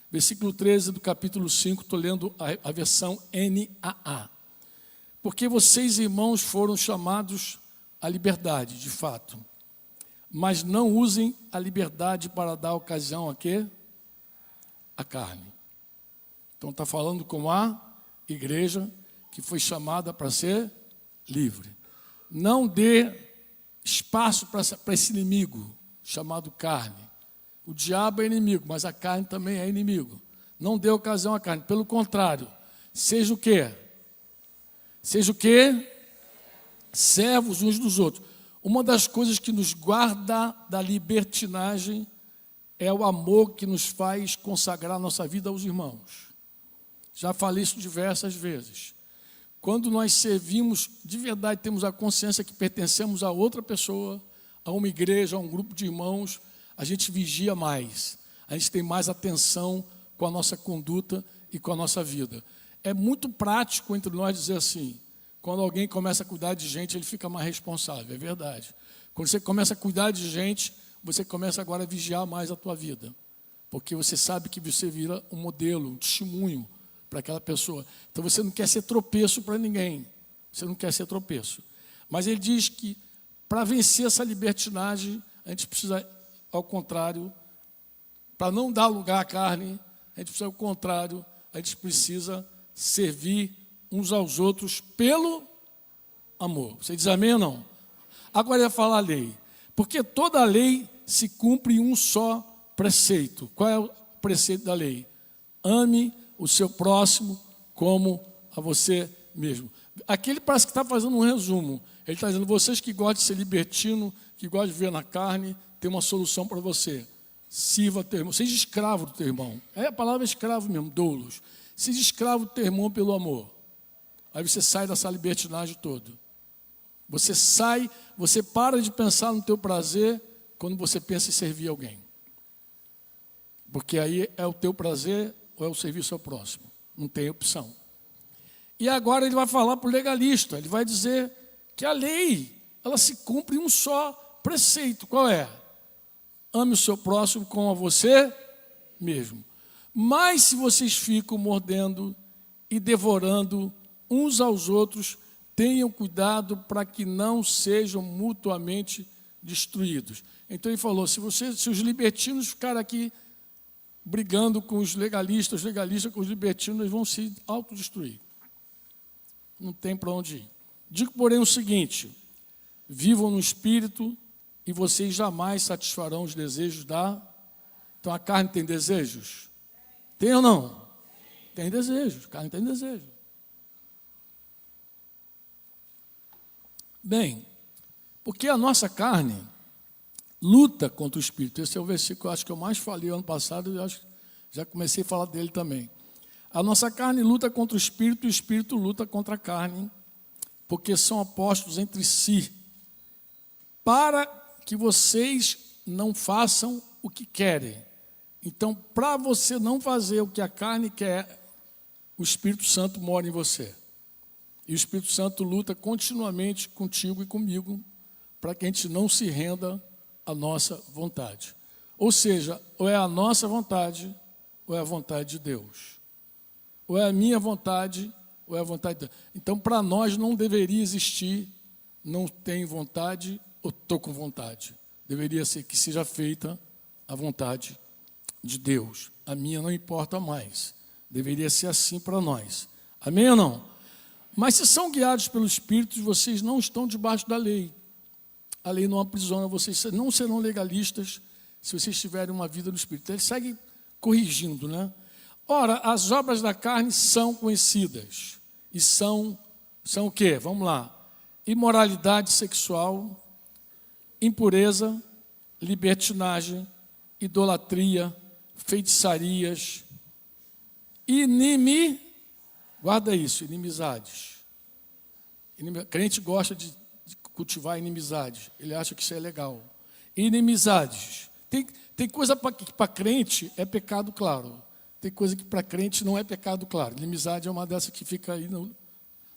Versículo 13 do capítulo 5, estou lendo a versão NAA. Porque vocês, irmãos, foram chamados à liberdade, de fato. Mas não usem a liberdade para dar ocasião a quê? A carne. Então está falando com a igreja que foi chamada para ser livre. Não dê espaço para esse inimigo chamado carne. O diabo é inimigo, mas a carne também é inimigo. Não dê ocasião à carne. Pelo contrário, seja o quê? Seja o quê? Servos uns dos outros. Uma das coisas que nos guarda da libertinagem é o amor que nos faz consagrar nossa vida aos irmãos. Já falei isso diversas vezes. Quando nós servimos, de verdade, temos a consciência que pertencemos a outra pessoa, a uma igreja, a um grupo de irmãos, a gente vigia mais, a gente tem mais atenção com a nossa conduta e com a nossa vida. É muito prático entre nós dizer assim, quando alguém começa a cuidar de gente, ele fica mais responsável, é verdade. Quando você começa a cuidar de gente, você começa agora a vigiar mais a tua vida, porque você sabe que você vira um modelo, um testemunho para aquela pessoa. Então você não quer ser tropeço para ninguém, você não quer ser tropeço. Mas ele diz que para vencer essa libertinagem, a gente precisa, ao contrário, para não dar lugar à carne, a gente precisa, ao contrário, a gente precisa servir uns aos outros pelo amor. Você diz amém ou não? Agora eu ia falar a lei. Porque toda a lei se cumpre em um só preceito. Qual é o preceito da lei? Ame o seu próximo como a você mesmo. Aqui ele parece que está fazendo um resumo. Ele está dizendo, vocês que gostam de ser libertino, que gostam de viver na carne, tem uma solução para você. Sirva teu irmão. Seja escravo do teu irmão. É a palavra escravo mesmo, doulos. Seja escravo do teu irmão pelo amor. Aí você sai dessa libertinagem toda. Você para de pensar no teu prazer quando você pensa em servir alguém. Porque aí é o teu prazer ou é o serviço ao próximo. Não tem opção. E agora ele vai falar para o legalista. Ele vai dizer que a lei, ela se cumpre em um só preceito. Qual é? Ame o seu próximo como a você mesmo. Mas se vocês ficam mordendo e devorando uns aos outros, tenham cuidado para que não sejam mutuamente destruídos. Então ele falou, se os libertinos ficarem aqui brigando com os legalistas com os libertinos, eles vão se autodestruir. Não tem para onde ir. Digo, porém, o seguinte, vivam no Espírito e vocês jamais satisfarão os desejos da... Então a carne tem desejos? Tem ou não? Tem desejos, a carne tem desejo. Bem, porque a nossa carne luta contra o Espírito. Esse é o versículo que eu acho que eu mais falei ano passado, e acho que já comecei a falar dele também. A nossa carne luta contra o Espírito e o Espírito luta contra a carne, porque são opostos entre si, para que vocês não façam o que querem. Então, para você não fazer o que a carne quer, o Espírito Santo mora em você. E o Espírito Santo luta continuamente contigo e comigo, para que a gente não se renda à nossa vontade. Ou seja, ou é a nossa vontade, ou é a vontade de Deus. Ou é a minha vontade, ou é a vontade de Deus. Então, para nós não deveria existir, não tenho vontade, ou estou com vontade. Deveria ser que seja feita a vontade de Deus. A minha não importa mais. Deveria ser assim para nós. Amém ou não? Mas se são guiados pelo Espírito, vocês não estão debaixo da lei. A lei não aprisiona vocês, não serão legalistas se vocês tiverem uma vida no Espírito. Ele segue corrigindo, né? Ora, as obras da carne são conhecidas. E são o quê? Vamos lá. Imoralidade sexual, impureza, libertinagem, idolatria, feitiçarias, guarda isso, inimizades. Crente gosta de cultivar inimizades. Ele acha que isso é legal. Inimizades. Tem coisa que para crente é pecado claro. Tem coisa que para crente não é pecado claro. Inimizade é uma dessas que fica aí no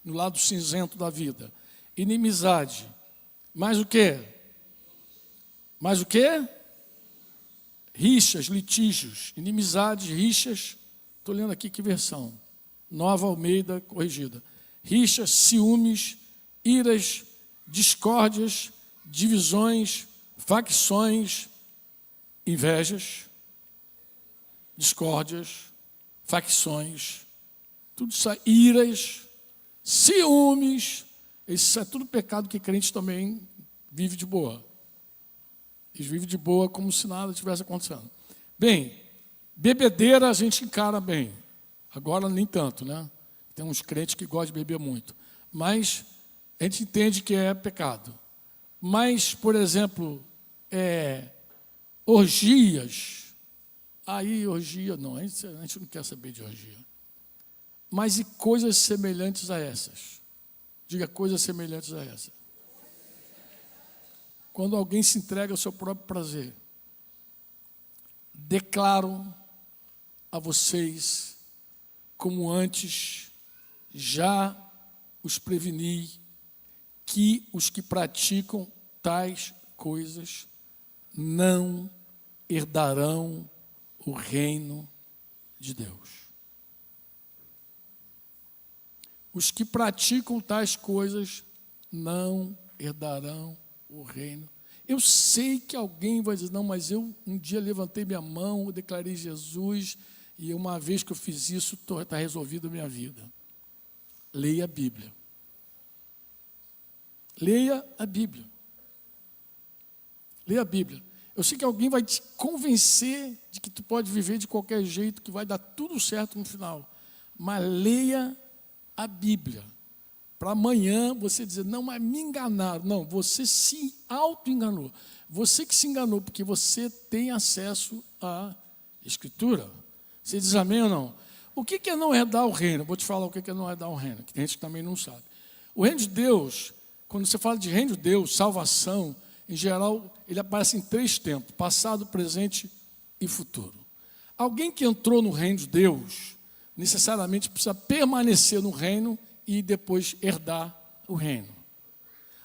lado cinzento da vida. Inimizade. Mais o quê? Mas o quê? Rixas, litígios, inimizades, rixas. Estou lendo aqui que versão. Nova Almeida corrigida. Rixas, ciúmes, iras, discórdias, divisões, facções, invejas, discórdias, facções, tudo isso, iras, ciúmes. Isso é tudo pecado que crente também vive de boa. Eles vivem de boa como se nada tivesse acontecendo. Bem, bebedeira a gente encara bem. Agora nem tanto, né? Tem uns crentes que gostam de beber muito. Mas a gente entende que é pecado. Mas, por exemplo, orgias. Aí, orgia, não, a gente não quer saber de orgia. Mas e coisas semelhantes a essas? Diga coisas semelhantes a essas. Quando alguém se entrega ao seu próprio prazer, declaro a vocês, como antes já os preveni, que os que praticam tais coisas não herdarão o reino de Deus. Os que praticam tais coisas não herdarão o reino. Eu sei que alguém vai dizer, não, mas eu um dia levantei minha mão, eu declarei Jesus, e uma vez que eu fiz isso, está resolvida a minha vida. Leia a Bíblia. Leia a Bíblia. Leia a Bíblia. Eu sei que alguém vai te convencer de que tu pode viver de qualquer jeito, que vai dar tudo certo no final. Mas leia a Bíblia. Para amanhã você dizer, não, mas me enganaram. Não, você se auto-enganou. Você que se enganou, porque você tem acesso à Escritura. Você diz amém ou não? O que é não herdar o reino? Vou te falar o que é não herdar o reino, que tem gente que também não sabe. O reino de Deus, quando você fala de reino de Deus, salvação, em geral, ele aparece em 3 tempos, passado, presente e futuro. Alguém que entrou no reino de Deus, necessariamente precisa permanecer no reino e depois herdar o reino.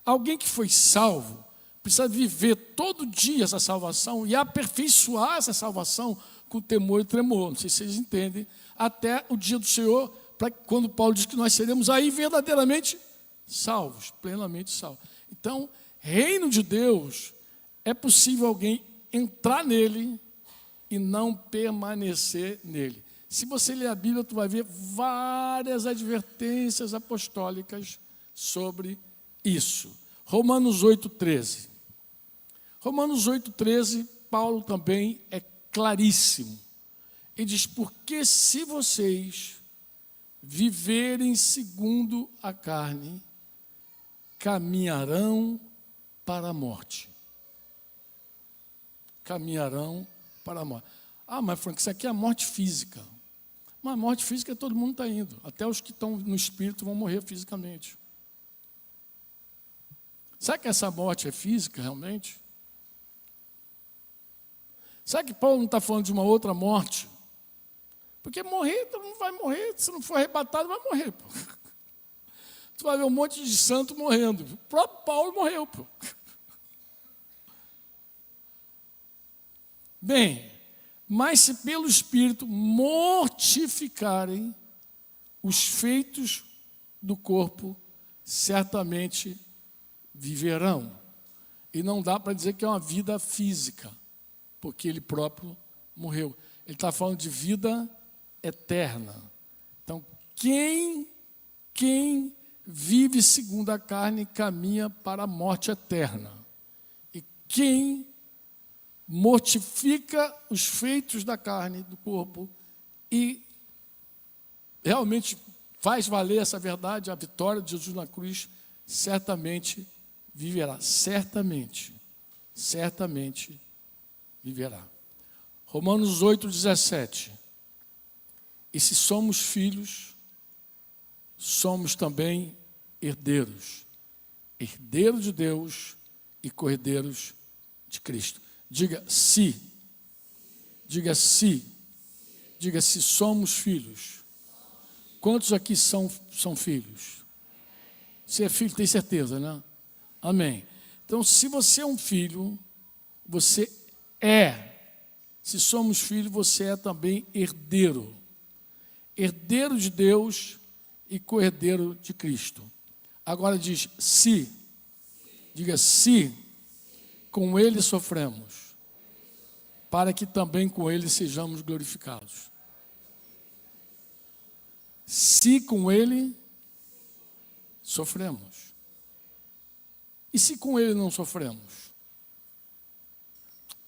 Alguém que foi salvo, precisa viver todo dia essa salvação e aperfeiçoar essa salvação com temor e tremor. Não sei se vocês entendem. Até o dia do Senhor, quando Paulo diz que nós seremos aí verdadeiramente salvos, plenamente salvos. Então, reino de Deus, é possível alguém entrar nele e não permanecer nele. Se você ler a Bíblia, tu vai ver várias advertências apostólicas sobre isso. Romanos 8,13. Romanos 8,13, Paulo também é claríssimo. Ele diz, porque se vocês viverem segundo a carne, caminharão para a morte. Caminharão para a morte. Ah, mas Frank, isso aqui é a morte física. Mas a morte física todo mundo está indo. Até os que estão no espírito vão morrer fisicamente. Será que essa morte é física realmente? Será que Paulo não está falando de uma outra morte? Porque morrer, todo mundo vai morrer. Se não for arrebatado, vai morrer. Pô. Tu vai ver um monte de santo morrendo. O próprio Paulo morreu. Pô. Bem, mas se pelo Espírito mortificarem os feitos do corpo, certamente viverão. E não dá para dizer que é uma vida física, porque ele próprio morreu. Ele está falando de vida eterna. Então, quem vive segundo a carne caminha para a morte eterna. E quem mortifica os feitos da carne, do corpo, e realmente faz valer essa verdade, a vitória de Jesus na cruz, certamente viverá. Certamente viverá. Romanos 8,17. E se somos filhos, somos também herdeiros. Herdeiros de Deus e co-herdeiros de Cristo. Diga se. Diga se. Diga se somos filhos. Quantos aqui são filhos? Você é filho, tem certeza, né? Amém. Então, se você é um filho, você é. Se somos filhos, você é também herdeiro. Herdeiro de Deus e co-herdeiro de Cristo. Agora diz, se. Diga, se com ele sofremos, para que também com ele sejamos glorificados. Se com ele sofremos. E se com ele não sofremos?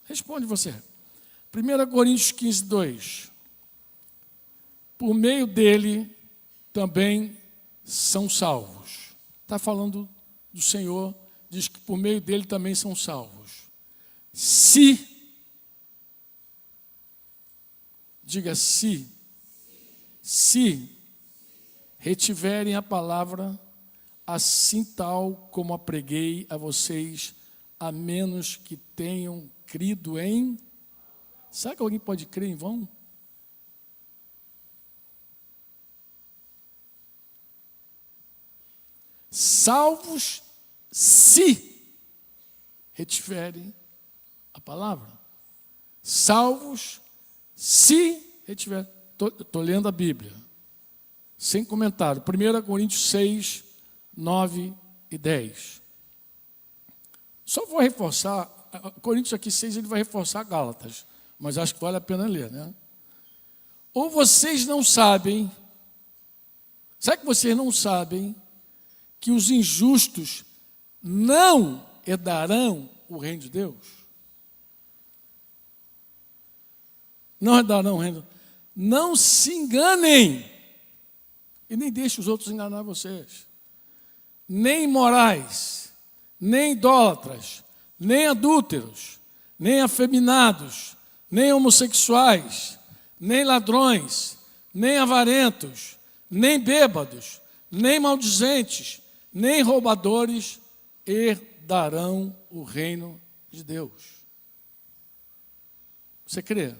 Responde você. 1 Coríntios 15, 2. Por meio dele também são salvos. Está falando do Senhor, diz que por meio dele também são salvos. Se, diga se retiverem a palavra, assim tal como a preguei a vocês, a menos que tenham crido em... Será que alguém pode crer em vão? Salvos se retiverem a palavra. Salvos se retiverem. Estou lendo a Bíblia, sem comentário. 1 Coríntios 6, 9 e 10. Só vou reforçar, Coríntios aqui 6, ele vai reforçar Gálatas, mas acho que vale a pena ler, né? Ou vocês não sabem, será que vocês não sabem que os injustos não herdarão o reino de Deus? Não herdarão o reino. Não se enganem e nem deixem os outros enganar vocês. Nem imorais, nem idólatras, nem adúlteros, nem afeminados, nem homossexuais, nem ladrões, nem avarentos, nem bêbados, nem maldizentes, nem roubadores herdarão o reino de Deus. Você crê?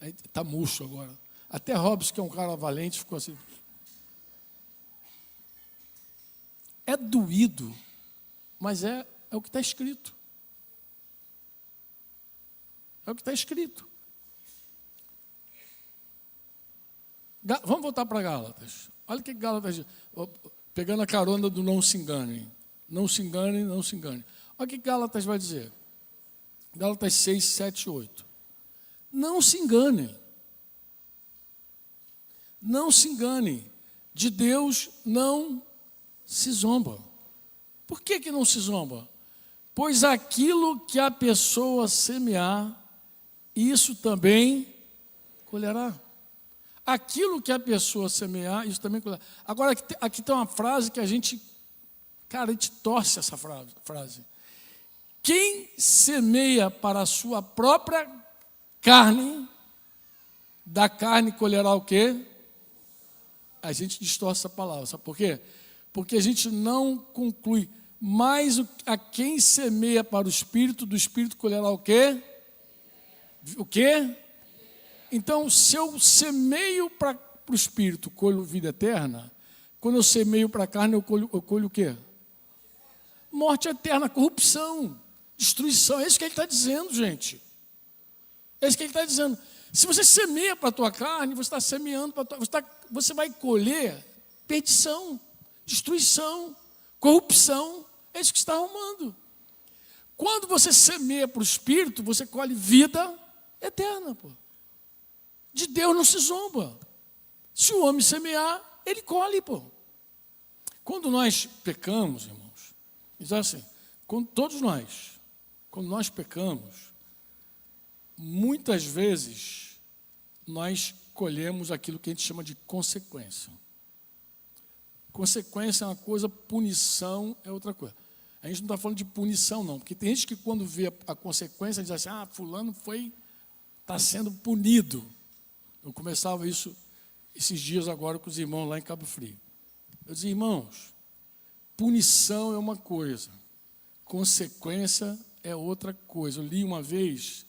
Está murcho agora. Até Hobbes, que é um cara valente, ficou assim. É doído, mas é o que está escrito. É o que está escrito. Vamos voltar para Gálatas. Olha o que Gálatas diz. Pegando a carona do não se enganem. Não se enganem, não se enganem. Olha o que Gálatas vai dizer. Gálatas 6, 7, 8. Não se enganem. Não se enganem. De Deus não se zomba. Por que não se zomba? Pois aquilo que a pessoa semear, isso também colherá. Aquilo que a pessoa semear, isso também colherá. Agora, aqui tem uma frase que a gente torce essa frase. Quem semeia para a sua própria carne, da carne colherá o quê? A gente distorce essa palavra. Sabe por quê? Porque a gente não conclui. Mas a quem semeia para o Espírito, do Espírito colherá o quê? O quê? Então, se eu semeio para o Espírito, colho vida eterna. Quando eu semeio para a carne, eu colho o quê? Morte eterna, corrupção, destruição. É isso que ele está dizendo, gente. É isso que ele está dizendo. Se você semeia para a tua carne, você está semeando para a tua... Você vai colher perdição, destruição, corrupção. É isso que está arrumando. Quando você semeia para o Espírito, você colhe vida eterna. Pô. De Deus não se zomba. Se o homem semear, ele colhe. Pô. Quando nós pecamos, irmãos, diz assim, quando nós pecamos, muitas vezes nós colhemos aquilo que a gente chama de consequência. Consequência é uma coisa, punição é outra coisa. A gente não está falando de punição, não, porque tem gente que quando vê a consequência diz assim, fulano está sendo punido. Eu começava isso esses dias agora com os irmãos lá em Cabo Frio. Eu dizia, irmãos, punição é uma coisa, consequência é outra coisa. Eu li uma vez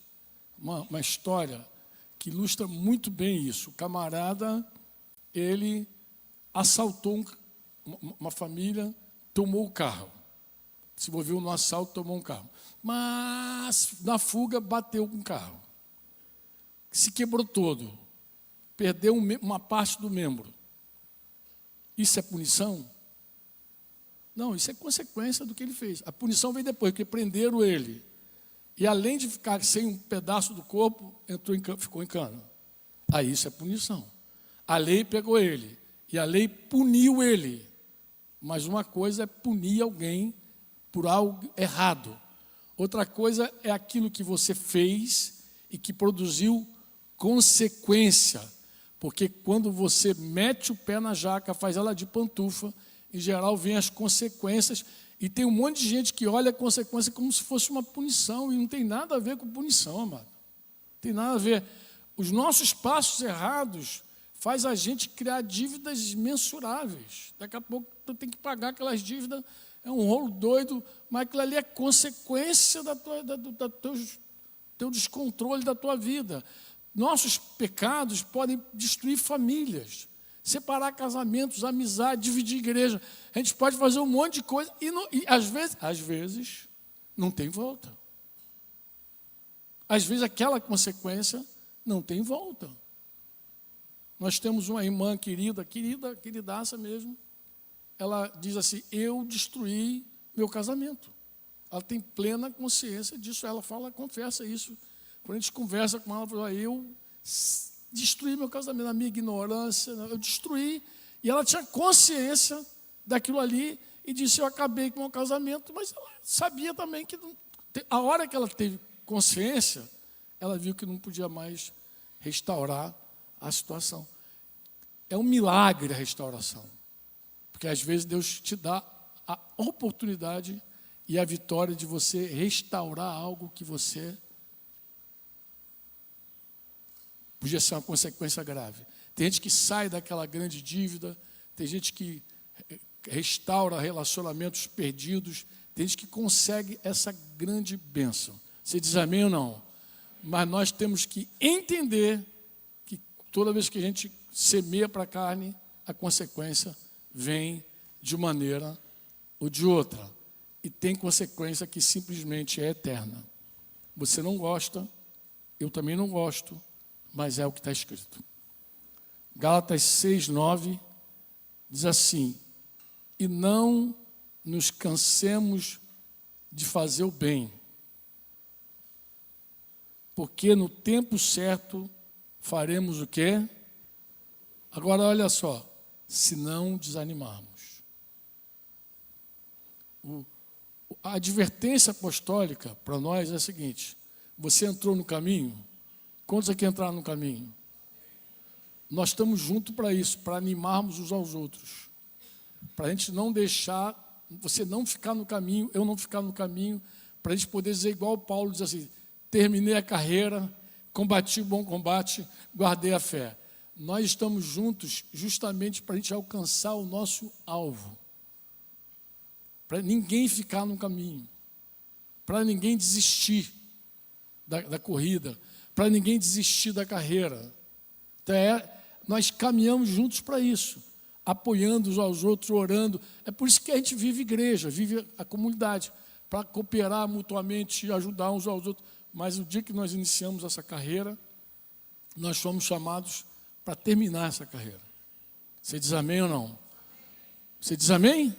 uma história que ilustra muito bem isso. O camarada, ele assaltou uma família, tomou o carro. se envolveu no assalto, tomou um carro. Mas, na fuga, bateu com o carro. Se quebrou todo. Perdeu uma parte do membro. Isso é punição? Não, isso é consequência do que ele fez. A punição veio depois, porque prenderam ele. E além de ficar sem um pedaço do corpo, ficou em cana. Aí isso é punição. A lei pegou ele. E a lei puniu ele. Mas uma coisa é punir alguém por algo errado. Outra coisa é aquilo que você fez e que produziu consequência. Porque quando você mete o pé na jaca, faz ela de pantufa, em geral vem as consequências. E tem um monte de gente que olha a consequência como se fosse uma punição. E não tem nada a ver com punição, amado. Não tem nada a ver. Os nossos passos errados faz a gente criar dívidas mensuráveis. Daqui a pouco tu tem que pagar aquelas dívidas. É um rolo doido, mas aquilo ali é consequência do teu descontrole da tua vida. Nossos pecados podem destruir famílias, separar casamentos, amizade, dividir igreja. A gente pode fazer um monte de coisa e às vezes não tem volta. Às vezes aquela consequência não tem volta. Nós temos uma irmã queridaça mesmo. Ela diz assim, eu destruí meu casamento. Ela tem plena consciência disso. Ela confessa isso. Quando a gente conversa com ela, ela fala, eu destruí meu casamento, na minha ignorância, eu destruí. E ela tinha consciência daquilo ali e disse, eu acabei com o meu casamento, mas ela sabia também que a hora que ela teve consciência, ela viu que não podia mais restaurar a situação. É um milagre a restauração. Porque às vezes Deus te dá a oportunidade e a vitória de você restaurar algo que você podia ser uma consequência grave. Tem gente que sai daquela grande dívida, tem gente que restaura relacionamentos perdidos, tem gente que consegue essa grande bênção. Você diz amém ou não? Mas nós temos que entender que toda vez que a gente semeia para a carne, a consequência vem de maneira ou de outra. E tem consequência que simplesmente é eterna. Você não gosta, eu também não gosto, mas é o que está escrito. Gálatas 6:9 diz assim, e não nos cansemos de fazer o bem, porque no tempo certo faremos o quê? Agora olha só, se não desanimarmos. A advertência apostólica para nós é a seguinte, você entrou no caminho, quantos aqui entraram no caminho? Nós estamos juntos para isso, para animarmos uns aos outros, para a gente não deixar, você não ficar no caminho, eu não ficar no caminho, para a gente poder dizer igual Paulo diz assim, terminei a carreira, combati o bom combate, guardei a fé. Nós estamos juntos justamente para a gente alcançar o nosso alvo. Para ninguém ficar no caminho. Para ninguém desistir da corrida. Para ninguém desistir da carreira. Então, nós caminhamos juntos para isso. Apoiando uns aos outros, orando. É por isso que a gente vive igreja, vive a comunidade. Para cooperar mutuamente e ajudar uns aos outros. Mas o dia que nós iniciamos essa carreira, nós fomos chamados para terminar essa carreira. Você diz amém ou não? Você diz amém?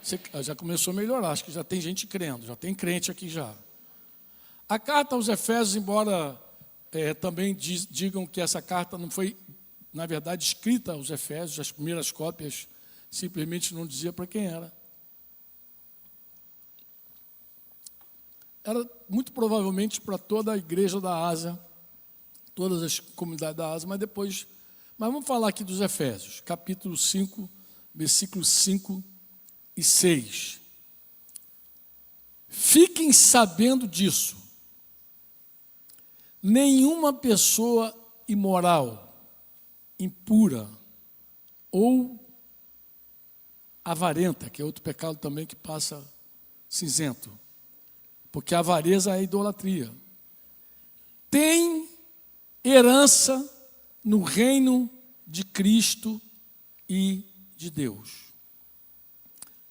Você já começou a melhorar, acho que já tem gente crendo, já tem crente aqui já. A carta aos Efésios, embora também digam que essa carta não foi, na verdade, escrita aos Efésios, as primeiras cópias simplesmente não dizia para quem era. Era muito provavelmente para toda a igreja da Ásia, todas as comunidades da Ásia, mas vamos falar aqui dos Efésios, capítulo 5, versículos 5 e 6. Fiquem sabendo disso. Nenhuma pessoa imoral, impura ou avarenta, que é outro pecado também que passa cinzento, porque a avareza é a idolatria, tem herança no reino de Cristo e de Deus.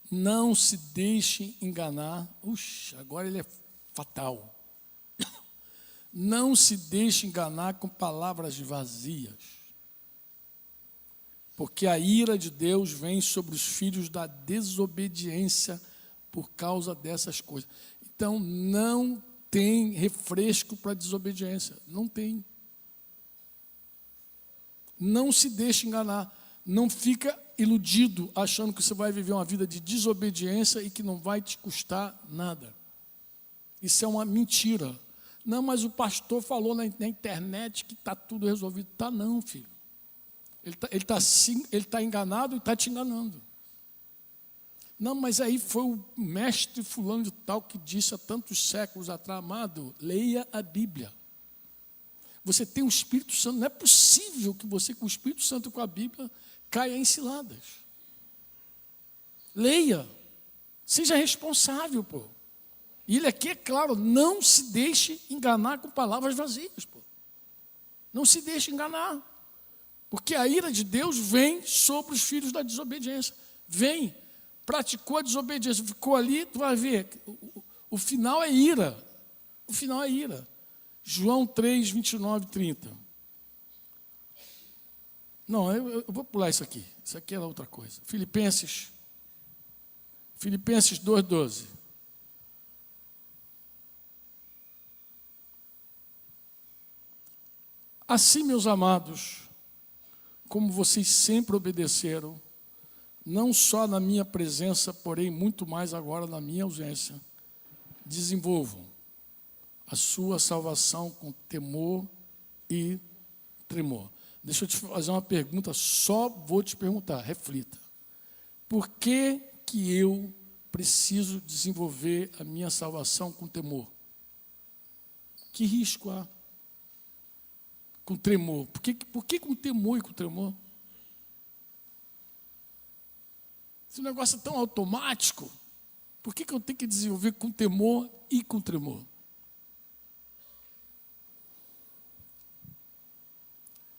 Não se deixe enganar. Agora ele é fatal. Não se deixe enganar com palavras vazias, porque a ira de Deus vem sobre os filhos da desobediência por causa dessas coisas. Então, não tem refresco para a desobediência. Não tem. Não se deixe enganar. Não fica iludido achando que você vai viver uma vida de desobediência e que não vai te custar nada. Isso é uma mentira. Não, mas o pastor falou na internet que está tudo resolvido. Está não, filho. Ele tá enganado e está te enganando. Não, mas aí foi o mestre fulano de tal que disse há tantos séculos atrás, amado, leia a Bíblia. Você tem o Espírito Santo, não é possível que você com o Espírito Santo e com a Bíblia caia em ciladas. Leia, seja responsável, pô. E ele aqui é claro, não se deixe enganar com palavras vazias, pô. Não se deixe enganar, porque a ira de Deus vem sobre os filhos da desobediência. Vem, praticou a desobediência, ficou ali, tu vai ver, o final é ira. O final é ira. João 3, 29 e 30. Não, eu vou pular isso aqui. Isso aqui era outra coisa. Filipenses 2, 12. Assim, meus amados, como vocês sempre obedeceram, não só na minha presença, porém muito mais agora na minha ausência, desenvolvam a sua salvação com temor e tremor. Deixa eu te fazer uma pergunta, só vou te perguntar, reflita. Por que eu preciso desenvolver a minha salvação com temor? Que risco há? Com tremor. Por que com temor e com tremor? Esse negócio é tão automático. Por que eu tenho que desenvolver com temor e com tremor?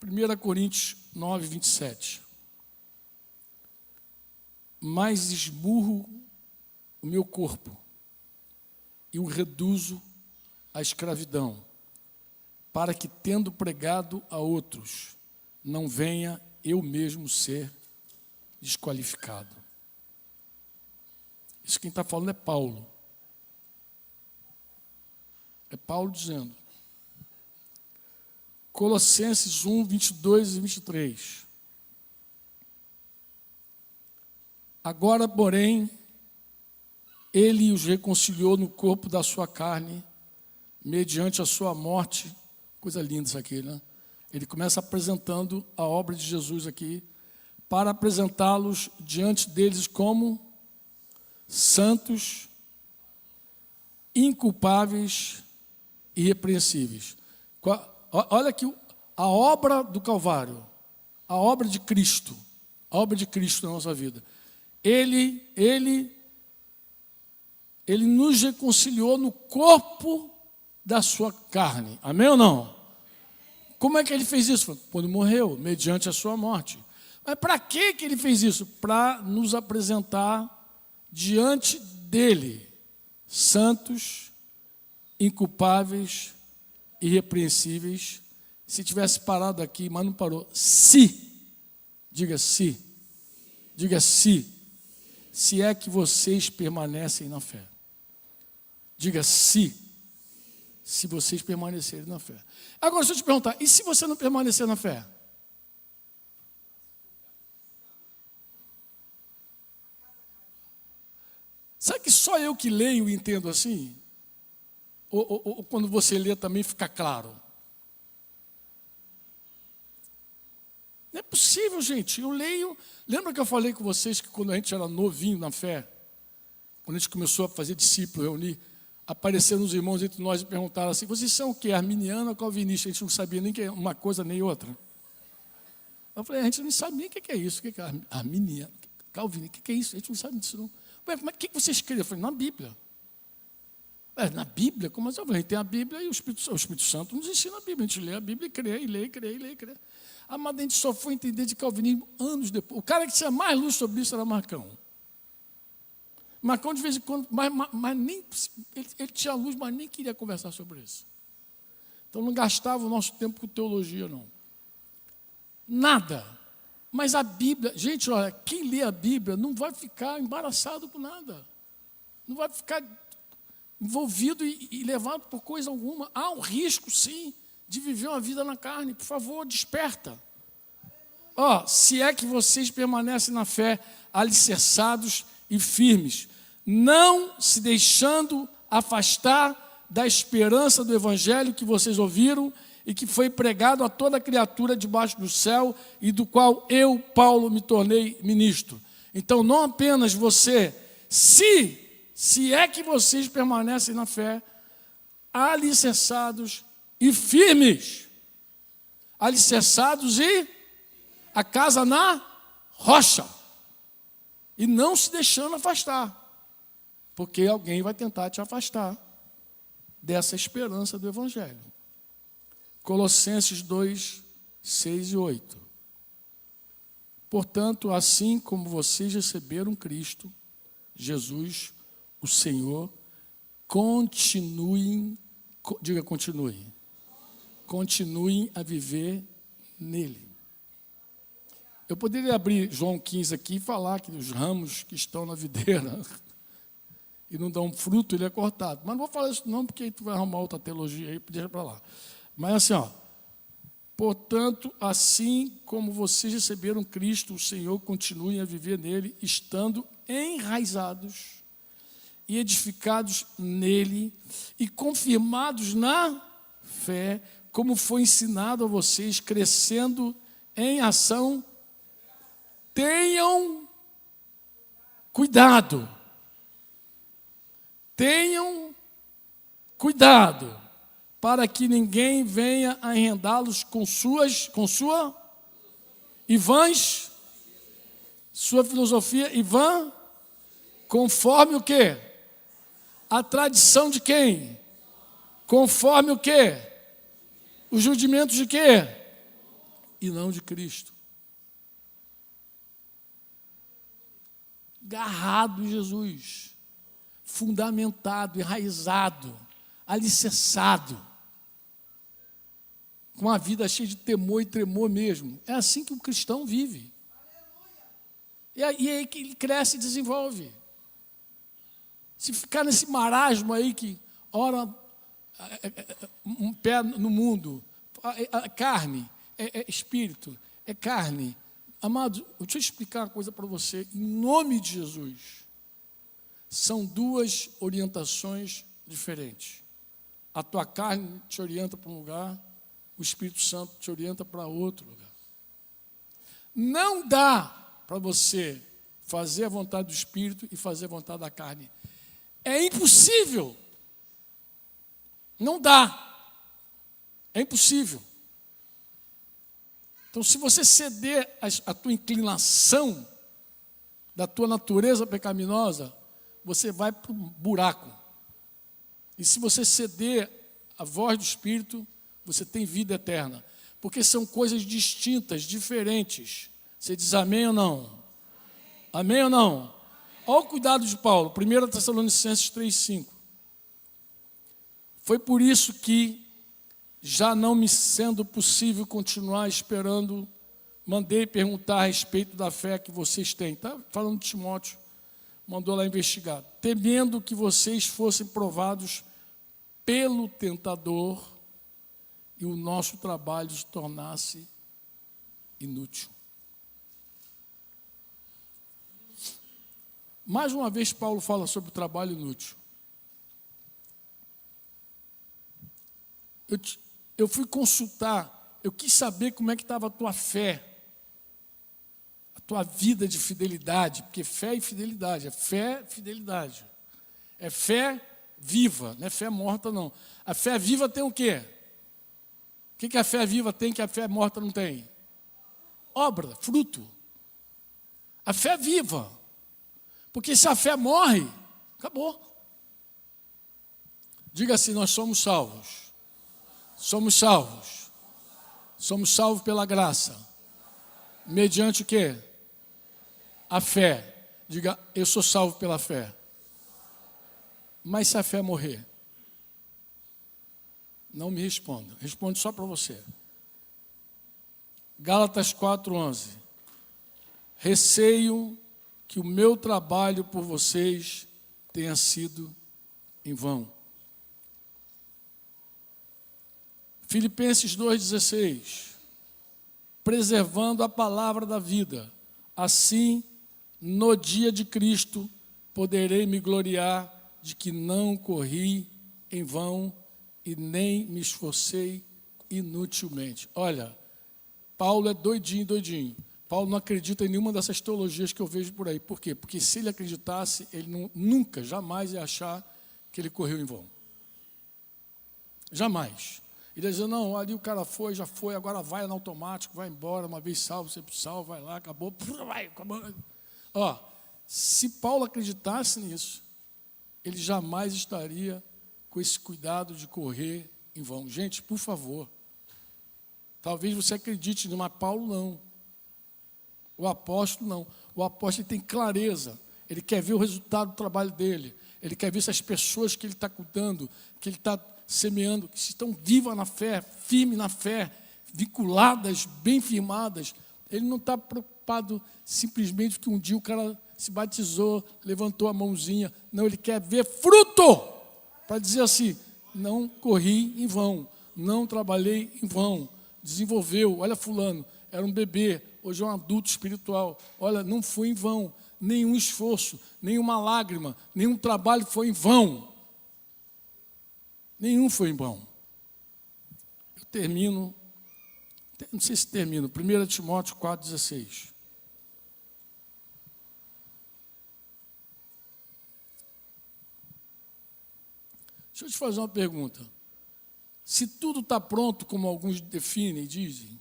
1 Coríntios 9, 27. Mas esmurro o meu corpo e o reduzo à escravidão, para que, tendo pregado a outros, não venha eu mesmo ser desqualificado. Isso quem está falando é Paulo. É Paulo dizendo. Colossenses 1, 22 e 23. Agora, porém, ele os reconciliou no corpo da sua carne, mediante a sua morte. Coisa linda isso aqui, né? Ele começa apresentando a obra de Jesus aqui, para apresentá-los diante deles como santos, inculpáveis e irrepreensíveis. Olha aqui a obra do Calvário, a obra de Cristo na nossa vida. Ele nos reconciliou no corpo da sua carne. Amém ou não? Como é que ele fez isso? Quando morreu, mediante a sua morte. Mas para que ele fez isso? Para nos apresentar diante dele, santos, inculpáveis, irrepreensíveis. Se tivesse parado aqui, mas não parou. Diga se é que vocês permanecem na fé. Diga se vocês permanecerem na fé. Agora, deixa eu te perguntar, e se você não permanecer na fé? Sabe que só eu que leio e entendo assim? Ou quando você lê também fica claro? Não é possível, gente. Eu leio. Lembra que eu falei com vocês que quando a gente era novinho na fé, quando a gente começou a fazer discípulo, reunir, apareceram os irmãos entre nós e perguntaram assim: vocês são o quê? Arminiano ou calvinista? A gente não sabia nem que é uma coisa nem outra. Eu falei: a gente não sabe nem o que é isso. O que é arminiano? Calvinista? O que é isso? A gente não sabe disso não. Mas o que vocês creem? Eu falei: na Bíblia. Na Bíblia? Como assim? A gente tem a Bíblia e o Espírito Santo nos ensina a Bíblia. A gente lê a Bíblia e crê, e lê, e crê, e lê, e crê. Mas a gente só foi entender de calvinismo anos depois. O cara que tinha mais luz sobre isso era Marcão. Marcão, de vez em quando, mas nem, ele tinha luz, mas nem queria conversar sobre isso. Então, não gastava o nosso tempo com teologia, não. Nada. Mas a Bíblia, gente, olha, quem lê a Bíblia não vai ficar embaraçado com nada. Não vai ficar envolvido e levado por coisa alguma. Há um risco, sim, de viver uma vida na carne. Por favor, desperta. Se é que vocês permanecem na fé, alicerçados e firmes, não se deixando afastar da esperança do Evangelho que vocês ouviram e que foi pregado a toda criatura debaixo do céu e do qual eu, Paulo, me tornei ministro. Então, não apenas você, se é que vocês permanecem na fé, alicerçados e firmes. Alicerçados e a casa na rocha. E não se deixando afastar. Porque alguém vai tentar te afastar dessa esperança do Evangelho. Colossenses 2, 6 e 8. Portanto, assim como vocês receberam Cristo, Jesus, o Senhor, continuem a viver nele. Eu poderia abrir João 15 aqui e falar que os ramos que estão na videira e não dão fruto, ele é cortado. Mas não vou falar isso não, porque aí tu vai arrumar outra teologia aí, deixa para lá. Mas assim, portanto, assim como vocês receberam Cristo, o Senhor, continuem a viver nele, estando enraizados e edificados nele e confirmados na fé, como foi ensinado a vocês, crescendo em ação. Tenham cuidado. Tenham cuidado, para que ninguém venha a enredá-los com sua filosofia e vã, conforme o quê? A tradição de quem? Conforme o quê? Os rudimentos de quê? E não de Cristo. Agarrado em Jesus, fundamentado, enraizado, alicerçado, com uma vida cheia de temor e tremor mesmo. É assim que o cristão vive. E aí que ele cresce e desenvolve. Se ficar nesse marasmo aí que, ora, um pé no mundo, carne, espírito, é carne. Amados, deixa eu explicar uma coisa para você, em nome de Jesus. São duas orientações diferentes. A tua carne te orienta para um lugar, o Espírito Santo te orienta para outro lugar. Não dá para você fazer a vontade do Espírito e fazer a vontade da carne. É impossível. Não dá. É impossível. Então, se você ceder à tua inclinação, da tua natureza pecaminosa, você vai para um buraco. E se você ceder à voz do Espírito, você tem vida eterna. Porque são coisas distintas, diferentes. Você diz amém ou não? Amém ou não? Olha o cuidado de Paulo, 1 Tessalonicenses 3,5. Foi por isso que, já não me sendo possível continuar esperando, mandei perguntar a respeito da fé que vocês têm. Está falando de Timóteo, mandou lá investigar. Temendo que vocês fossem provados pelo tentador e o nosso trabalho se tornasse inútil. Mais uma vez, Paulo fala sobre o trabalho inútil. Eu fui consultar, eu quis saber como é que estava a tua fé, a tua vida de fidelidade, porque fé e fidelidade, é fé e fidelidade. É fé viva, não é fé morta não. A fé viva tem o quê? O que a fé viva tem que a fé morta não tem? Obra, fruto. A fé viva. Porque se a fé morre, acabou. Diga assim, nós somos salvos. Somos salvos. Somos salvos pela graça. Mediante o quê? A fé. Diga, eu sou salvo pela fé. Mas se a fé morrer? Não me responda, responde só para você. Gálatas 4:11. Receio que o meu trabalho por vocês tenha sido em vão. Filipenses 2:16. Preservando a palavra da vida, assim, no dia de Cristo, poderei me gloriar de que não corri em vão e nem me esforcei inutilmente. Olha, Paulo é doidinho. Paulo não acredita em nenhuma dessas teologias que eu vejo por aí. Por quê? Porque se ele acreditasse, ele nunca, jamais ia achar que ele correu em vão. Jamais. Ele ia dizer, não, ali o cara foi, já foi, agora vai no automático, vai embora, uma vez salvo, sempre salvo, vai lá, acabou, acabou. Ó, se Paulo acreditasse nisso, ele jamais estaria com esse cuidado de correr em vão. Gente, por favor, talvez você acredite, mas Paulo não. O apóstolo não. O apóstolo tem clareza, ele quer ver o resultado do trabalho dele, ele quer ver se as pessoas que ele está cuidando, que ele está semeando, que estão vivas na fé, firmes na fé, vinculadas, bem firmadas. Ele não está preocupado simplesmente porque um dia o cara se batizou, levantou a mãozinha. Não, ele quer ver fruto, para dizer assim, não corri em vão, não trabalhei em vão, desenvolveu, olha fulano, era um bebê, hoje é um adulto espiritual, olha, não foi em vão, nenhum esforço, nenhuma lágrima, nenhum trabalho foi em vão. Nenhum foi em vão. Eu termino, não sei se termino, 1 Timóteo 4,16. Deixa eu te fazer uma pergunta. Se tudo está pronto, como alguns definem e dizem,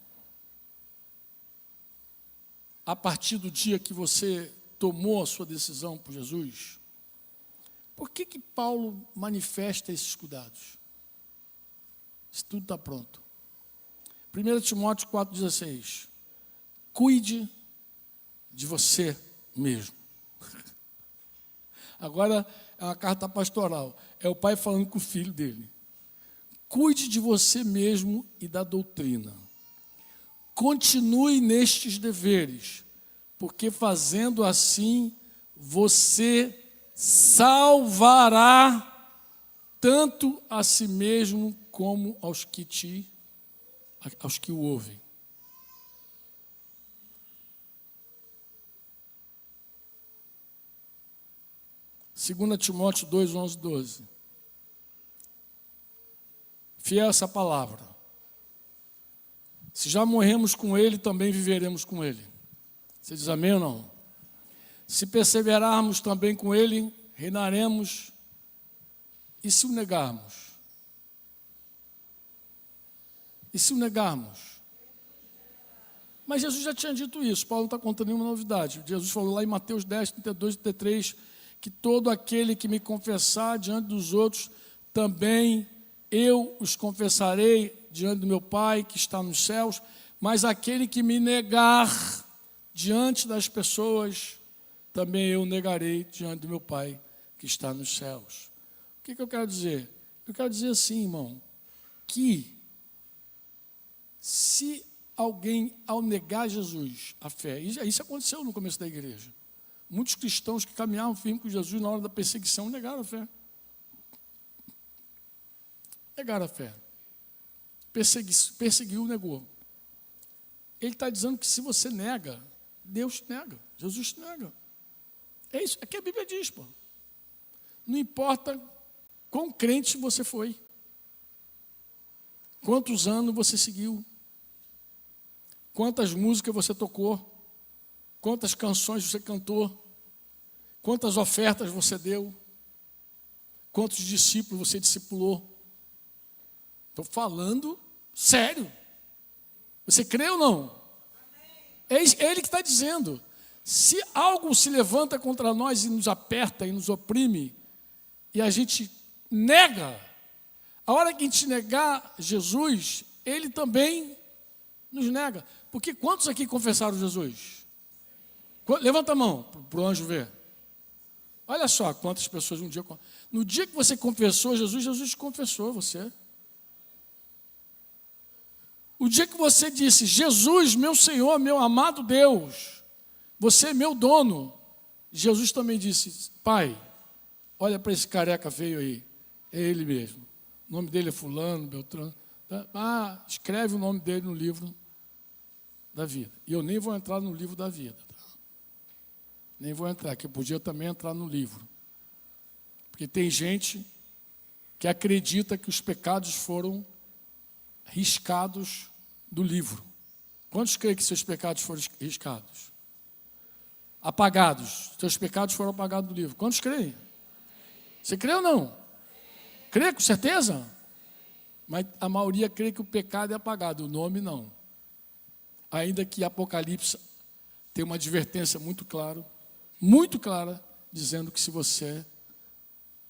a partir do dia que você tomou a sua decisão por Jesus, por que Paulo manifesta esses cuidados? Se tudo está pronto. 1 Timóteo 4,16. Cuide de você mesmo. Agora é uma carta pastoral. É o pai falando com o filho dele. Cuide de você mesmo e da doutrina. Continue nestes deveres, porque fazendo assim, você salvará tanto a si mesmo como aos que o ouvem. Segunda Timóteo 2, 11, 12. Fiel essa palavra. Se já morremos com ele, também viveremos com ele. Você diz amém ou não? Se perseverarmos também com ele, reinaremos. E se o negarmos? E se o negarmos? Mas Jesus já tinha dito isso, Paulo não está contando nenhuma novidade. Jesus falou lá em Mateus 10, 32 e 33, que todo aquele que me confessar diante dos outros, também eu os confessarei diante do meu Pai que está nos céus, mas aquele que me negar diante das pessoas, também eu negarei diante do meu Pai que está nos céus. O que eu quero dizer? Eu quero dizer assim, irmão, que se alguém, ao negar Jesus, a fé, isso aconteceu no começo da igreja, muitos cristãos que caminhavam firme com Jesus na hora da perseguição negaram a fé. Negaram a fé. Perseguiu, negou. Ele está dizendo que se você nega, Deus te nega, Jesus te nega. É isso, é que a Bíblia diz, pô. Não importa quão crente você foi, quantos anos você seguiu, quantas músicas você tocou, quantas canções você cantou, quantas ofertas você deu, quantos discípulos você discipulou. Estou falando sério. Você crê ou não? É ele que está dizendo. Se algo se levanta contra nós e nos aperta e nos oprime, e a gente nega, a hora que a gente negar Jesus, ele também nos nega. Porque quantos aqui confessaram Jesus? Levanta a mão para o anjo ver. Olha só quantas pessoas um dia... No dia que você confessou Jesus, Jesus te confessou você. O dia que você disse, Jesus, meu Senhor, meu amado Deus, você é meu dono, Jesus também disse, Pai, olha para esse careca feio aí, é ele mesmo. O nome dele é fulano, Beltrano. Tá? Escreve o nome dele no livro da vida. E eu nem vou entrar no livro da vida. Tá? Nem vou entrar, que eu podia também entrar no livro. Porque tem gente que acredita que os pecados foram riscados do livro. Quantos creem que seus pecados foram riscados? Apagados. Seus pecados foram apagados do livro. Quantos creem? Você crê ou não? Crê com certeza? Mas a maioria crê que o pecado é apagado, o nome não. Ainda que Apocalipse tem uma advertência muito clara, dizendo que se você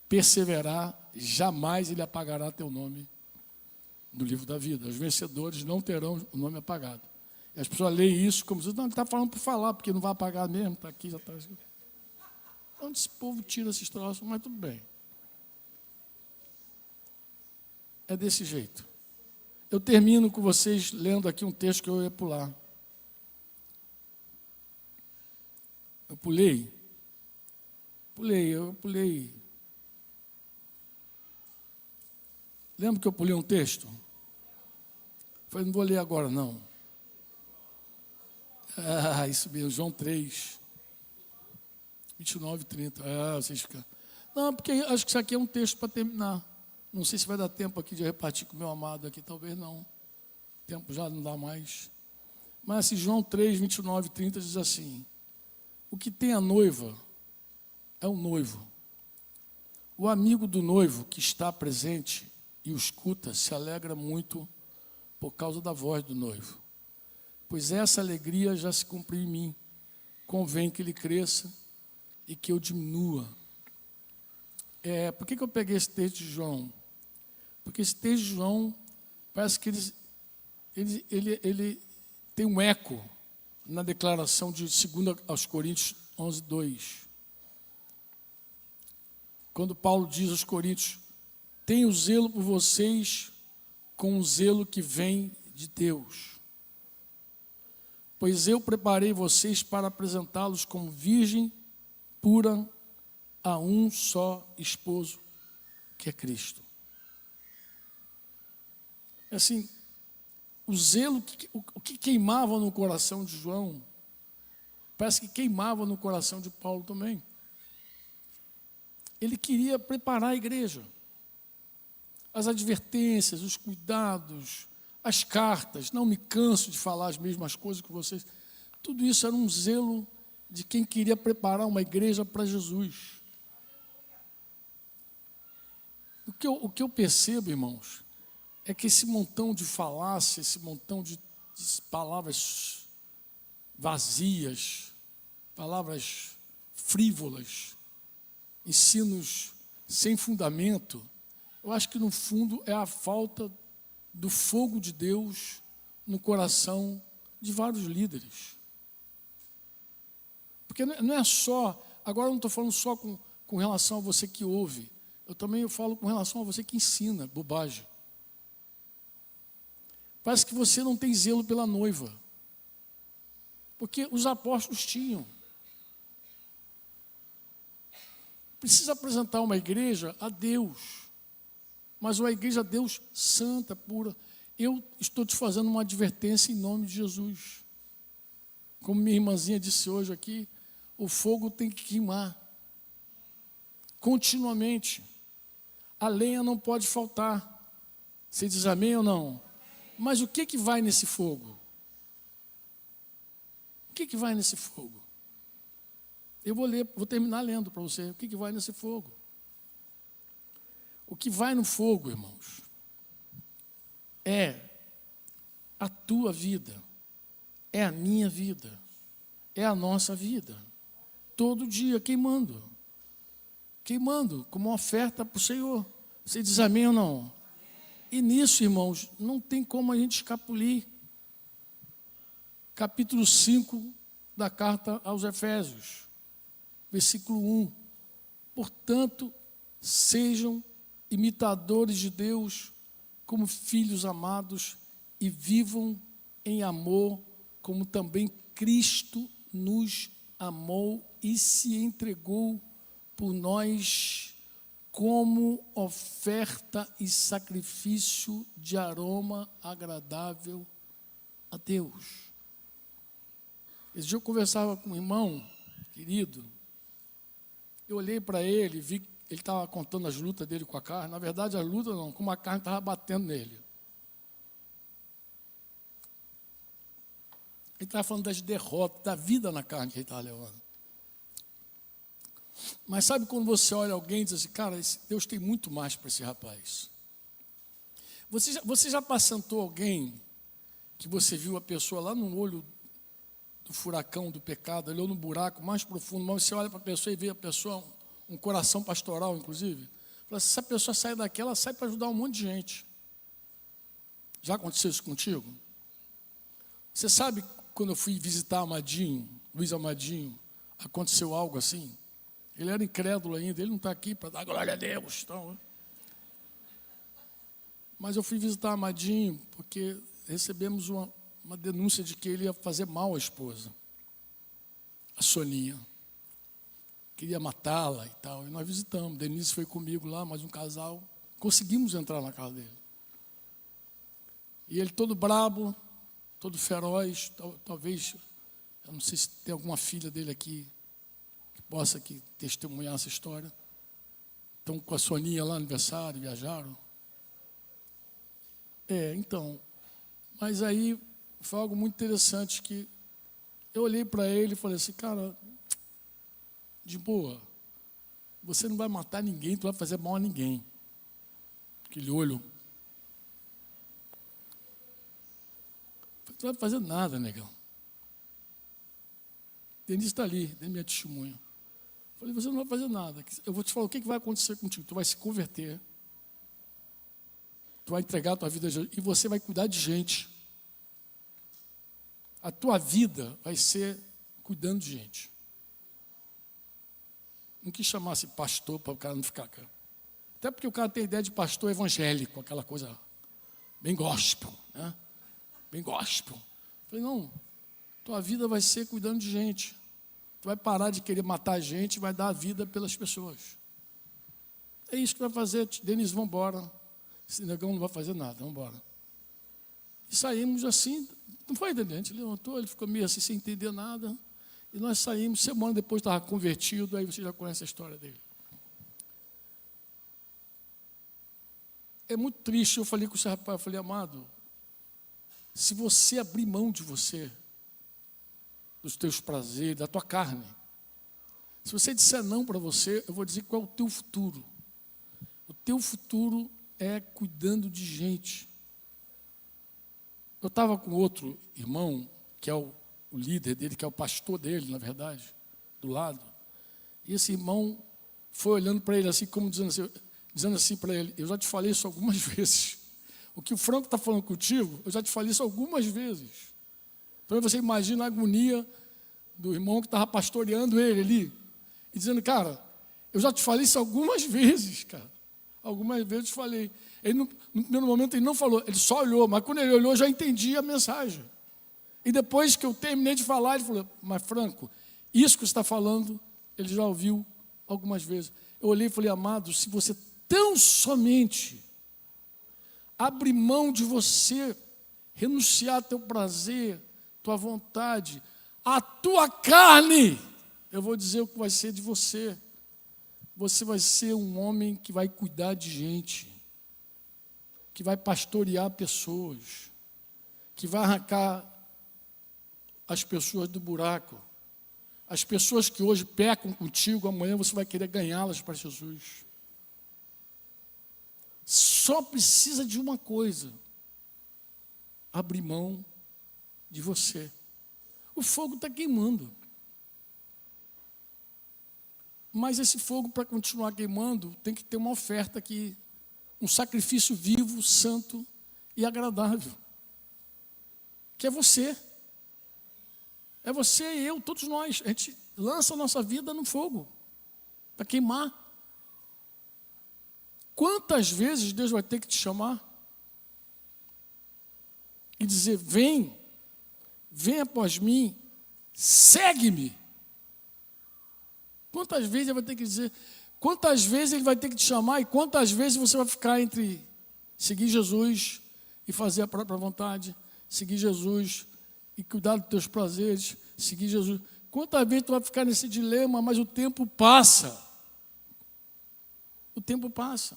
perseverar, jamais ele apagará teu nome do livro da vida. Os vencedores não terão o nome apagado. E as pessoas leem isso como se não, ele está falando por falar, porque não vai apagar mesmo, está aqui, já está. Onde esse povo tira esses troços? Mas tudo bem. É desse jeito. Eu termino com vocês lendo aqui um texto que eu ia pular. Eu pulei. Lembra que eu pulei um texto? Falei, não vou ler agora, não. Isso mesmo, João 3, 29 e 30. Vocês ficam... Não, porque acho que isso aqui é um texto para terminar. Não sei se vai dar tempo aqui de repartir com o meu amado aqui, talvez não. O tempo já não dá mais. Mas assim, João 3, 29 e 30 diz assim: o que tem a noiva é o noivo. O amigo do noivo que está presente e o escuta se alegra muito por causa da voz do noivo. Pois essa alegria já se cumpriu em mim. Convém que ele cresça e que eu diminua. Por que eu peguei esse texto de João? Porque esse texto de João parece que ele tem um eco na declaração de 2 aos Coríntios 11, 2. Quando Paulo diz aos Coríntios, tenho zelo por vocês com o zelo que vem de Deus. Pois eu preparei vocês para apresentá-los como virgem pura a um só esposo, que é Cristo. Assim, o zelo, o que queimava no coração de João, parece que queimava no coração de Paulo também. Ele queria preparar a igreja. As advertências, os cuidados, as cartas, não me canso de falar as mesmas coisas que vocês. Tudo isso era um zelo de quem queria preparar uma igreja para Jesus. O que eu percebo, irmãos, é que esse montão de falácia, esse montão de palavras vazias, palavras frívolas, ensinos sem fundamento, eu acho que no fundo é a falta do fogo de Deus no coração de vários líderes. Porque não é só, agora eu não estou falando só com relação a você que ouve, eu também falo com relação a você que ensina bobagem. Parece que você não tem zelo pela noiva. Porque os apóstolos tinham. Precisa apresentar uma igreja a Deus. Mas uma igreja a Deus santa, pura. Eu estou te fazendo uma advertência em nome de Jesus. Como minha irmãzinha disse hoje aqui, o fogo tem que queimar. Continuamente. A lenha não pode faltar. Você diz amém ou não? Mas o que vai nesse fogo? O que vai nesse fogo? Eu vou terminar lendo para você. O que vai nesse fogo? O que vai no fogo, irmãos, é a tua vida, é a minha vida, é a nossa vida. Todo dia queimando como uma oferta para o Senhor. Você diz amém ou não? E nisso, irmãos, não tem como a gente escapulir. Capítulo 5 da carta aos Efésios, versículo 1. Portanto, sejam imitadores de Deus como filhos amados e vivam em amor, como também Cristo nos amou e se entregou por nós como oferta e sacrifício de aroma agradável a Deus. Esse dia eu conversava com um irmão querido, eu olhei para ele, vi que ele estava contando as lutas dele com a carne. Na verdade, a luta não, como a carne estava batendo nele. Ele estava falando das derrotas, da vida na carne que ele estava levando. Mas sabe quando você olha alguém e diz assim, cara, Deus tem muito mais para esse rapaz. Você já pacentou alguém que você viu a pessoa lá no olho do furacão do pecado, olhou no buraco mais profundo, mas você olha para a pessoa e vê a pessoa, um coração pastoral, inclusive, fala, se essa pessoa sair daqui, ela sai para ajudar um monte de gente. Já aconteceu isso contigo? Você sabe, quando eu fui visitar Amadinho, Luiz Amadinho, aconteceu algo assim? Ele era incrédulo ainda, ele não está aqui para dar glória a Deus. Então, mas eu fui visitar Amadinho, porque recebemos uma denúncia de que ele ia fazer mal à esposa, a Soninha. Queria matá-la e tal. E nós visitamos. Denise foi comigo lá, mais um casal. Conseguimos entrar na casa dele. E ele todo brabo, todo feroz. Talvez, eu não sei se tem alguma filha dele aqui que possa aqui testemunhar essa história. Estão com a Soninha lá no aniversário, viajaram. Então. Mas aí foi algo muito interessante que eu olhei para ele e falei assim, cara, de boa, você não vai matar ninguém, tu vai fazer mal a ninguém. Aquele olho. Tu não vai fazer nada, negão. Denise está ali, dê minha testemunha. Falei, você não vai fazer nada. Eu vou te falar o que vai acontecer contigo. Tu vai se converter. Tu vai entregar a tua vida a Jesus e você vai cuidar de gente. A tua vida vai ser cuidando de gente. Não quis chamar-se pastor para o cara não ficar cá. Até porque o cara tem ideia de pastor evangélico, aquela coisa bem gospel, né? Bem gospel. Falei, não, tua vida vai ser cuidando de gente. Tu vai parar de querer matar a gente e vai dar a vida pelas pessoas. É isso que vai fazer. Denise, vamos embora. Esse negão não vai fazer nada, vamos embora. E saímos assim, não foi, Daniel? A gente levantou, ele ficou meio assim, sem entender nada. E nós saímos, semana depois estava convertido, aí você já conhece a história dele. É muito triste, eu falei com esse rapaz, eu falei, amado, se você abrir mão de você, dos teus prazeres, da tua carne, se você disser não para você, eu vou dizer qual é o teu futuro. O teu futuro é cuidando de gente. Eu estava com outro irmão, que é o líder dele, que é o pastor dele, na verdade, do lado. E esse irmão foi olhando para ele assim, como dizendo assim para ele, eu já te falei isso algumas vezes. O que o Franco está falando contigo, eu já te falei isso algumas vezes. Então você imagina a agonia do irmão que estava pastoreando ele ali, e dizendo, cara, eu já te falei isso algumas vezes, cara. Algumas vezes eu te falei. Ele, no primeiro momento ele não falou, ele só olhou, mas quando ele olhou, eu já entendi a mensagem. E depois que eu terminei de falar, ele falou, mas Franco, isso que você está falando, ele já ouviu algumas vezes. Eu olhei e falei, amado, se você tão somente abrir mão de você, renunciar ao teu prazer, tua vontade, a tua carne, eu vou dizer o que vai ser de você. Você vai ser um homem que vai cuidar de gente, que vai pastorear pessoas, que vai arrancar as pessoas do buraco. As pessoas que hoje pecam contigo, amanhã você vai querer ganhá-las para Jesus. Só precisa de uma coisa: abrir mão de você. O fogo está queimando. Mas esse fogo, para continuar queimando, tem que ter uma oferta aqui, um sacrifício vivo, santo e agradável, que é você. É você e eu, todos nós. A gente lança a nossa vida no fogo, para queimar. Quantas vezes Deus vai ter que te chamar? E dizer, vem após mim, segue-me. Quantas vezes ele vai ter que dizer, quantas vezes ele vai ter que te chamar e quantas vezes você vai ficar entre seguir Jesus e fazer a própria vontade, seguir Jesus e cuidar dos teus prazeres, seguir Jesus. Quantas vezes tu vai ficar nesse dilema, mas o tempo passa. O tempo passa.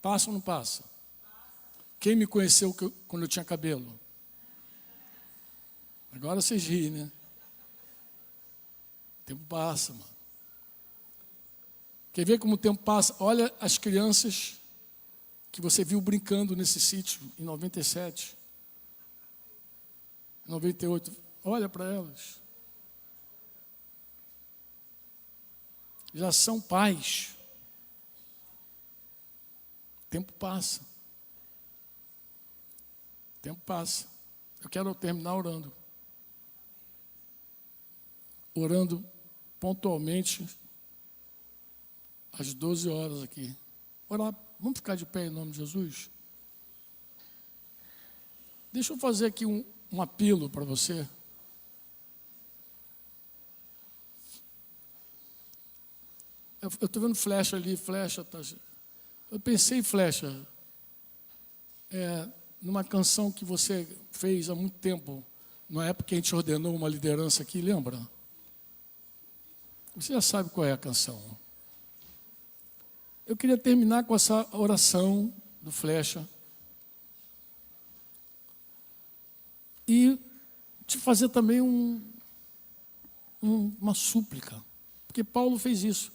Passa ou não passa? Quem me conheceu quando eu tinha cabelo? Agora vocês riem, né? O tempo passa, mano. Quer ver como o tempo passa? Olha as crianças que você viu brincando nesse sítio em 97, 98. Olha para elas. Já são pais. O tempo passa. O tempo passa. Eu quero terminar orando. Orando pontualmente às 12 horas aqui. Orar. Vamos ficar de pé em nome de Jesus? Deixa eu fazer aqui um apelo para você. Eu estou vendo flecha ali, flecha. Tá, eu pensei em flecha. Numa canção que você fez há muito tempo, na época que a gente ordenou uma liderança aqui, lembra? Você já sabe qual é a canção. Eu queria terminar com essa oração do flecha e te fazer também uma súplica, porque Paulo fez isso.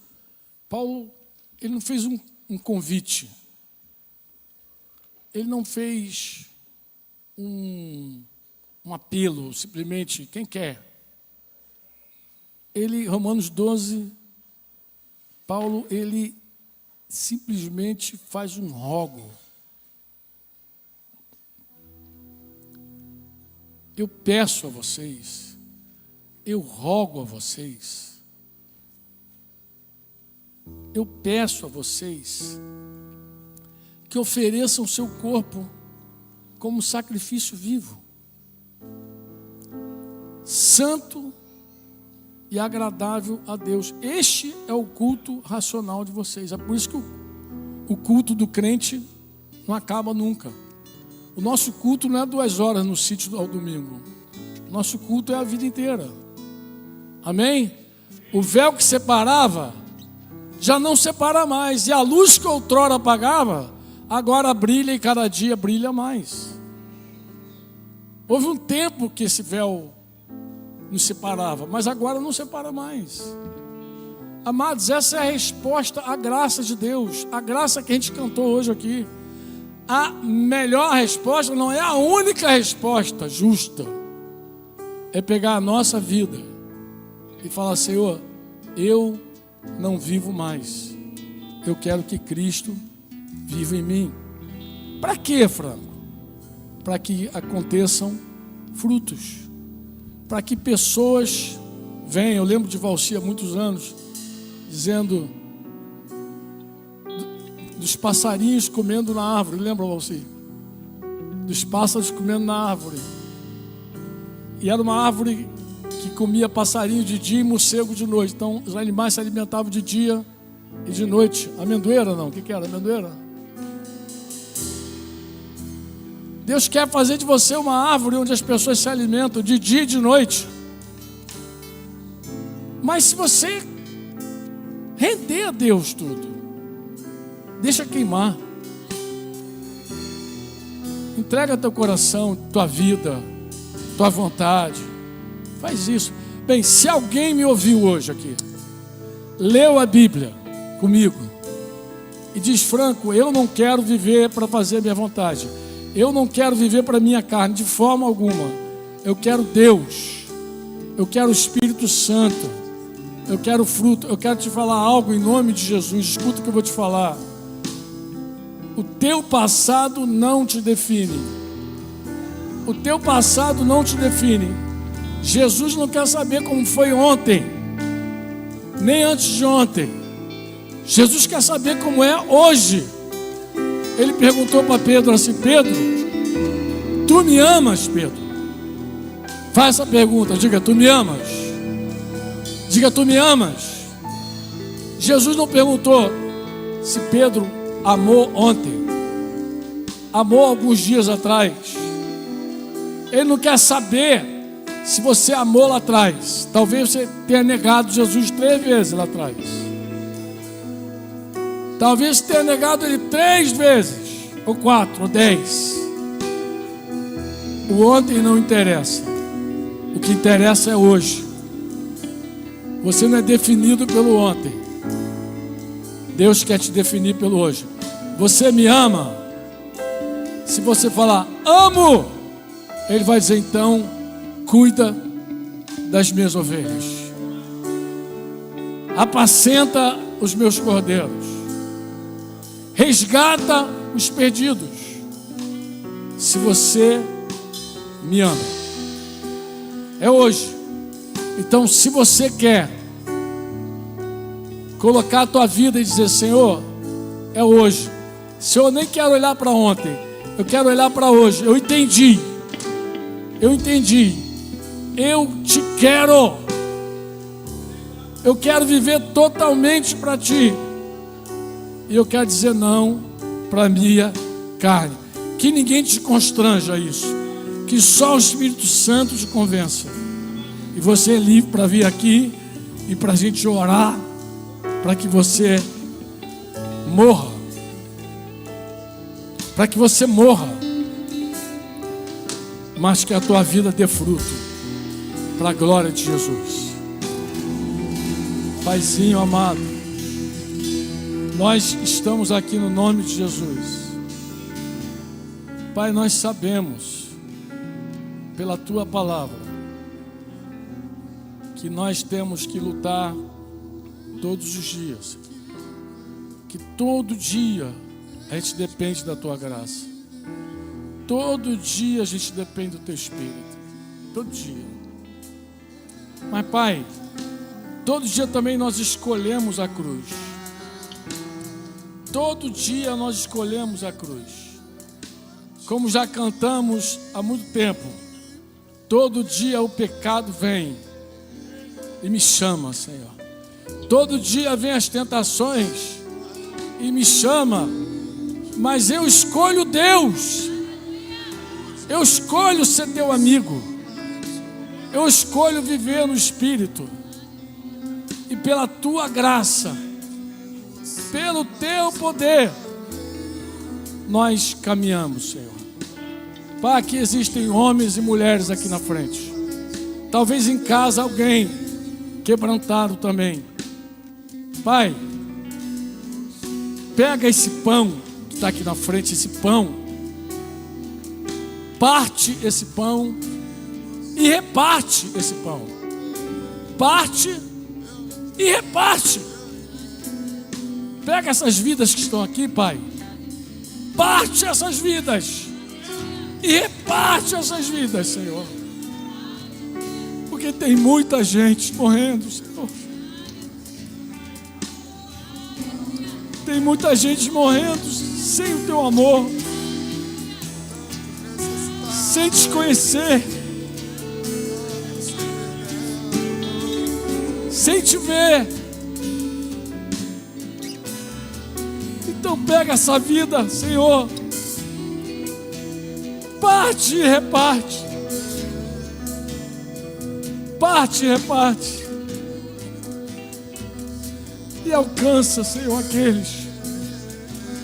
Paulo, ele não fez um convite, ele não fez um apelo, simplesmente, quem quer? Ele, Romanos 12, Paulo, ele simplesmente faz um rogo. Eu peço a vocês, eu rogo a vocês, eu peço a vocês que ofereçam o seu corpo como sacrifício vivo, santo e agradável a Deus. Este é o culto racional de vocês. É por isso que o culto do crente não acaba nunca. O nosso culto não é 2 horas no sítio ao domingo. O nosso culto é a vida inteira. Amém? O véu que separava já não separa mais. E a luz que outrora apagava, agora brilha e cada dia brilha mais. Houve um tempo que esse véu nos separava, mas agora não separa mais. Amados, essa é a resposta à graça de Deus, a graça que a gente cantou hoje aqui. A melhor resposta, não é a única resposta justa, é pegar a nossa vida e falar: Senhor, eu não vivo mais, eu quero que Cristo viva em mim. Para quê, Franco? Para que aconteçam frutos, para que pessoas venham. Eu lembro de Valci há muitos anos dizendo dos passarinhos comendo na árvore. Lembra, Valci? Dos pássaros comendo na árvore. E era uma árvore que comia passarinho de dia e morcego de noite. Então os animais se alimentavam de dia e de noite. Amendoeira não, o que era? Amendoeira? Deus quer fazer de você uma árvore onde as pessoas se alimentam de dia e de noite. Mas se você render a Deus tudo, deixa queimar, entrega teu coração, tua vida, tua vontade, faz isso. Bem, se alguém me ouviu hoje aqui, leu a Bíblia comigo e diz: Franco, eu não quero viver para fazer a minha vontade, eu não quero viver para a minha carne de forma alguma, eu quero Deus, eu quero o Espírito Santo, eu quero fruto. Eu quero te falar algo em nome de Jesus. Escuta o que eu vou te falar. O teu passado não te define. O teu passado não te define. Jesus não quer saber como foi ontem, nem antes de ontem. Jesus quer saber como é hoje. Ele perguntou para Pedro assim: Pedro, tu me amas, Pedro? Faz essa pergunta, diga: tu me amas? Diga: tu me amas? Jesus não perguntou se Pedro amou ontem, amou alguns dias atrás. Ele não quer saber se você amou lá atrás. Talvez você tenha negado Jesus 3 vezes lá atrás. Talvez você tenha negado Ele 3 vezes, ou 4, ou 10. O ontem não interessa. O que interessa é hoje. Você não é definido pelo ontem. Deus quer te definir pelo hoje. Você me ama? Se você falar amo, Ele vai dizer: então, cuida das minhas ovelhas, apacenta os meus cordeiros, resgata os perdidos. Se você me ama, é hoje. Então, se você quer colocar a tua vida e dizer: Senhor, é hoje. Senhor, eu nem quero olhar para ontem, eu quero olhar para hoje. Eu entendi, eu te quero, eu quero viver totalmente para ti, e eu quero dizer não para a minha carne. Que ninguém te constranja a isso, que só o Espírito Santo te convença, e você é livre para vir aqui e para a gente orar para que você morra, para que você morra, mas que a tua vida dê fruto para a glória de Jesus. Paizinho amado, nós estamos aqui no nome de Jesus. Pai, nós sabemos pela tua palavra que nós temos que lutar todos os dias, que todo dia a gente depende da tua graça, todo dia a gente depende do teu Espírito, todo dia. Mas Pai, todo dia também nós escolhemos a cruz, todo dia nós escolhemos a cruz, como já cantamos há muito tempo. Todo dia o pecado vem e me chama, Senhor. Todo dia vem as tentações e me chama, mas eu escolho Deus, eu escolho ser teu amigo, eu escolho viver no Espírito, e pela tua graça, pelo teu poder, nós caminhamos, Senhor. Pai, aqui existem homens e mulheres aqui na frente, talvez em casa alguém quebrantado também. Pai, pega esse pão que está aqui na frente, esse pão, parte esse pão e reparte esse pão. Parte e reparte. Pega essas vidas que estão aqui, Pai, parte essas vidas e reparte essas vidas, Senhor, porque tem muita gente morrendo, Senhor. Tem muita gente morrendo sem o teu amor, sem te conhecer, sem te ver. Então pega essa vida, Senhor, parte e reparte, parte e reparte, e alcança, Senhor, aqueles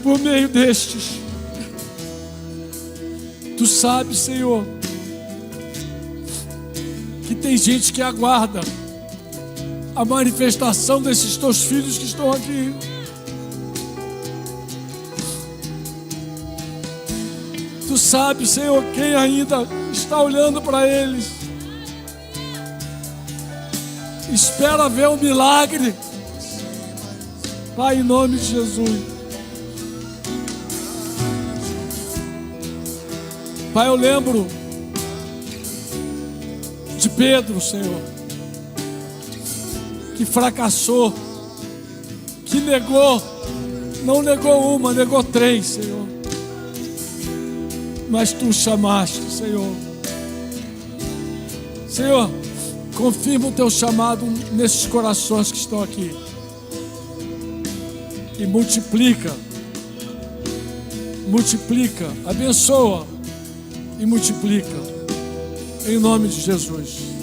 por meio destes. Tu sabes, Senhor, que tem gente que aguarda a manifestação desses teus filhos que estão aqui. Tu sabes, Senhor, quem ainda está olhando para eles, espera ver o milagre. Pai, em nome de Jesus. Pai, eu lembro de Pedro, Senhor, que fracassou, que negou, não negou uma, negou 3, Senhor. Mas Tu chamaste, Senhor. Senhor, confirma o Teu chamado nesses corações que estão aqui. E multiplica, abençoa e multiplica. Em nome de Jesus.